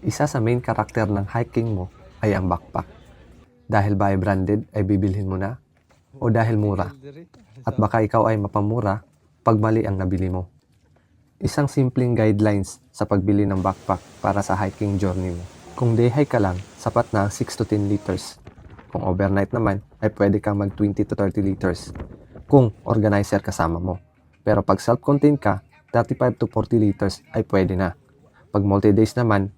Isa sa main karakter ng hiking mo ay ang backpack. Dahil ba ay branded ay bibilhin mo na? O dahil mura? At baka ikaw ay mapamura pag mali ang nabili mo. Isang simpleng guidelines sa pagbili ng backpack para sa hiking journey mo. Kung day hike ka lang, sapat na 6 to 10 liters. Kung overnight naman, ay pwede kang mag 20 to 30 liters. Kung organizer kasama mo. Pero pag self-contained ka, 35 to 40 liters ay pwede na. Pag multi-days naman,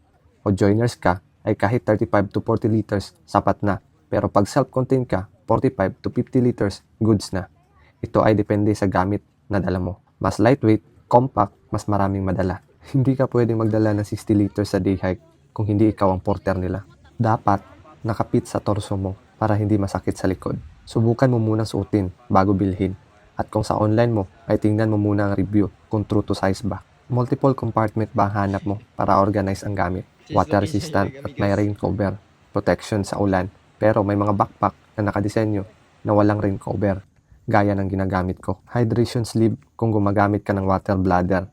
o joiners ka, ay kahit 35 to 40 liters, sapat na. Pero pag self-contained ka, 45 to 50 liters, goods na. Ito ay depende sa gamit na dala mo. Mas lightweight, compact, mas maraming madala. Hindi ka pwedeng magdala ng 60 liters sa day hike kung hindi ikaw ang porter nila. Dapat nakapit sa torso mo para hindi masakit sa likod. Subukan mo munang suotin bago bilhin. At kung sa online mo, ay tingnan mo muna ang review kung true to size ba. Multiple compartment ba ang hanap mo para organize ang gamit? Water resistant at may rain cover, protection sa ulan. Pero may mga backpack na nakadisenyo na walang rain cover, gaya ng ginagamit ko. Hydration sleeve kung gumagamit ka ng water bladder.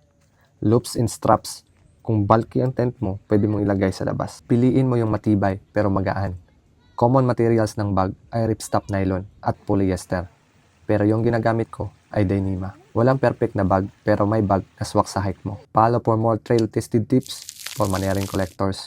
Loops and straps. Kung bulky ang tent mo, pwede mong ilagay sa labas. Piliin mo yung matibay pero magaan. Common materials ng bag ay ripstop nylon at polyester. Pero yung ginagamit ko ay Dyneema. Walang perfect na bag pero may bag na swak sa hike mo. Follow for more trail tested tips for Manearing Collectors.